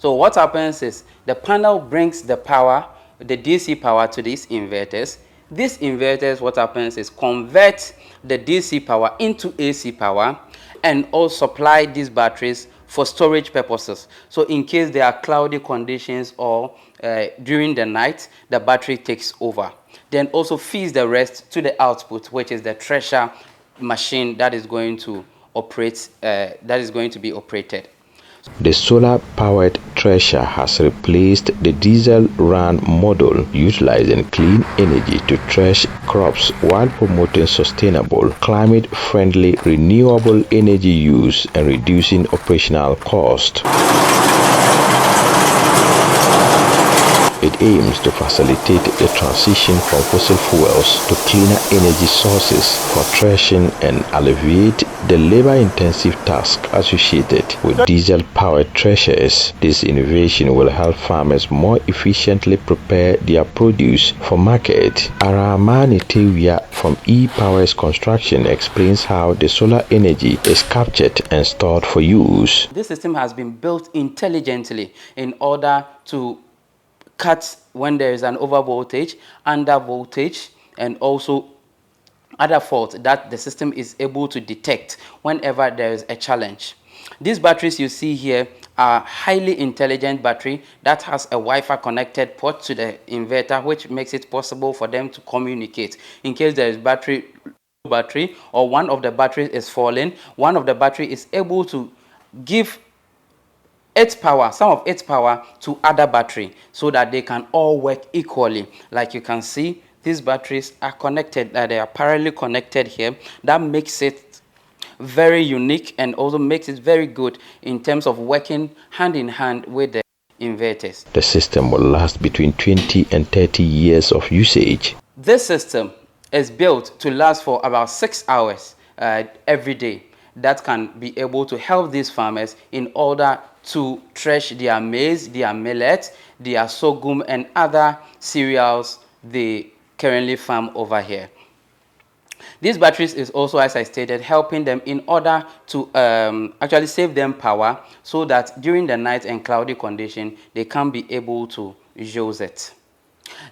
So what happens is the panel brings the power, the DC power, to these inverters. These inverters, what happens is convert the DC power into AC power and also supply these batteries for storage purposes. So in case there are cloudy conditions or during the night, the battery takes over. Then also feeds the rest to the output, which is the thresher machine that is going to operate, be operated. The solar-powered thresher has replaced the diesel-run model, utilizing clean energy to thresh crops while promoting sustainable, climate-friendly, renewable energy use and reducing operational cost. It aims to facilitate the transition from fossil fuels to cleaner energy sources for threshing and alleviate the labor-intensive task associated with diesel-powered threshers. This innovation will help farmers more efficiently prepare their produce for market. Aramani Tewia from E-Powers Construction explains how the solar energy is captured and stored for use. This system has been built intelligently in order to cut when there is an overvoltage, undervoltage, and also other faults that the system is able to detect whenever there is a challenge. These batteries you see here are highly intelligent battery that has a Wi-Fi connected port to the inverter, which makes it possible for them to communicate. In case there is battery or one of the batteries is falling, one of the battery is able to give some of its power to other battery so that they can all work equally. Like you can see, these batteries are connected, they are parallelly connected here. That makes it very unique and also makes it very good in terms of working hand in hand with the inverters. The system will last between 20 and 30 years of usage. This system is built to last for about 6 hours every day. That can be able to help these farmers in order to thresh their maize, their millet, their sorghum, and other cereals they currently farm over here. These batteries is also, as I stated, helping them in order to actually save them power so that during the night and cloudy condition, they can be able to use it.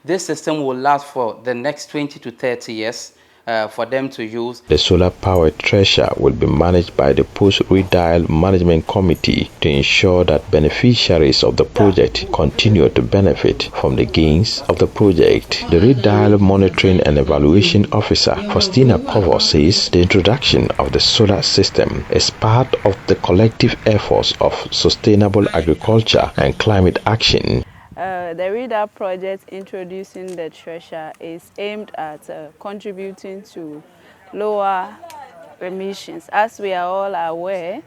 This system will last for the next 20 to 30 years. For them to use. The solar-powered thresher will be managed by the post-ReDIAL Management Committee to ensure that beneficiaries of the project continue to benefit from the gains of the project. The ReDIAL Monitoring and Evaluation Officer, Faustina Kovo, says the introduction of the solar system is part of the collective efforts of sustainable agriculture and climate action. The ReDIAL project introducing the thresher is aimed at contributing to lower emissions. As we are all aware,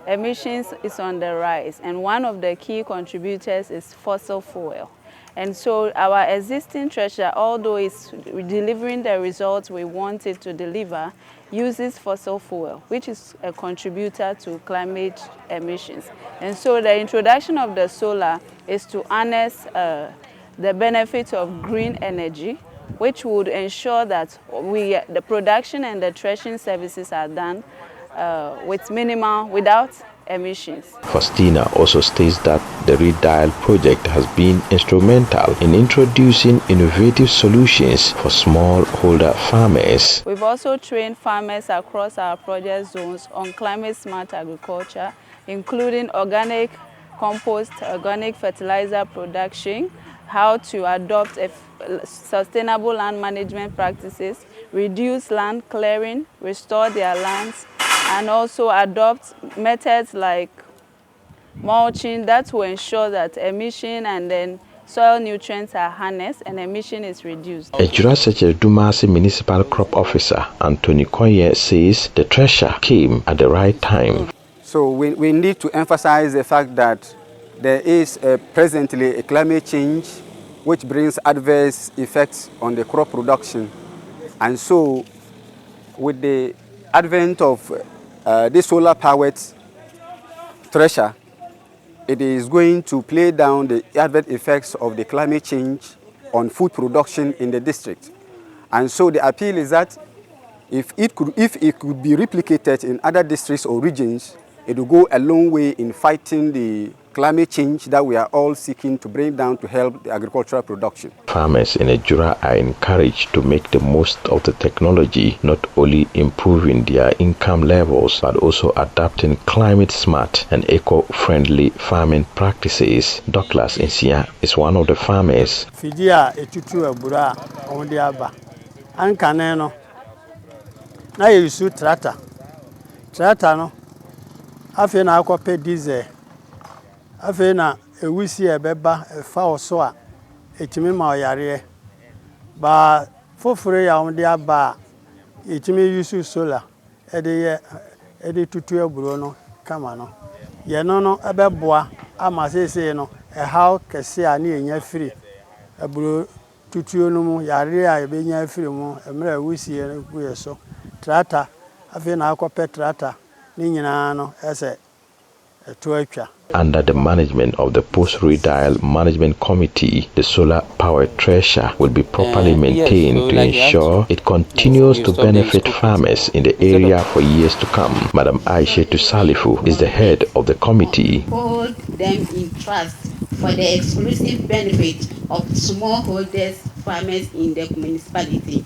emissions is on the rise, and one of the key contributors is fossil fuel. And so our existing thresher, although it's delivering the results we want it to deliver, uses fossil fuel, which is a contributor to climate emissions. And so the introduction of the solar is to harness the benefits of green energy, which would ensure that the production and the threshing services are done without emissions. Faustina also states that the ReDIAL project has been instrumental in introducing innovative solutions for smallholder farmers. We've also trained farmers across our project zones on climate-smart agriculture, including organic compost, organic fertilizer production, how to adopt sustainable land management practices, reduce land clearing, restore their lands, and also adopt methods like mulching that will ensure that emission and then soil nutrients are harnessed and emission is reduced. Ejura Dumasi Municipal Crop Officer Anthony Koye says the thresher came at the right time. So we need to emphasize the fact that there is presently a climate change which brings adverse effects on the crop production. And so with the advent of this solar-powered thresher, it is going to play down the adverse effects of the climate change on food production in the district. And so the appeal is that if it could be replicated in other districts or regions, it will go a long way in fighting the climate change that we are all seeking to bring down to help the agricultural production. Farmers in Ejura are encouraged to make the most of the technology, not only improving their income levels, but also adapting climate-smart and eco-friendly farming practices. Douglas Insia is one of the farmers. Fidia etutu ebura onde aba. Ankane no. Na yesu tractor. Tractor no. Afi na akwape diesel. Afi na ewisi ebeba efa oso a etimi ma oyare. Ba foforo ya onde aba etimi yusu solar. Ede tutu eburo no kama no. Ye no ebeboa ama sese no how kese a na enya free. Eburo tutu no mu yare a ebenya free mu emra ewisi e so. Tractor afi na akwape tractor ni nyina no ese eto. Under the management of the post-ReDIAL Management Committee, the solar power thresher will be properly maintained to ensure it continues to benefit farmers in the area for years to come. Madam Aisha Salifu is the head of the committee. Hold them in trust for the exclusive benefit of smallholders farmers in the municipality.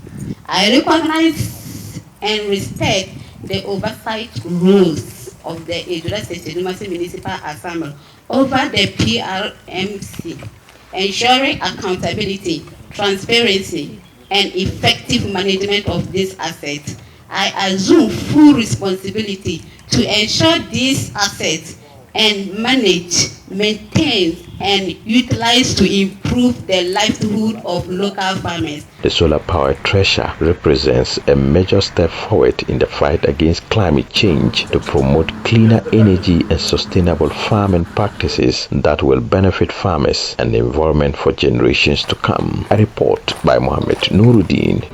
I recognize and respect the oversight rules of the Ejura Municipal Assembly over the PRMC, ensuring accountability, transparency, and effective management of these assets. I assume full responsibility to ensure these assets and manage, maintain, and utilize to improve the livelihood of local farmers. The solar power thresher represents a major step forward in the fight against climate change to promote cleaner energy and sustainable farming practices that will benefit farmers and the environment for generations to come. A report by Mohammed Nurudeen.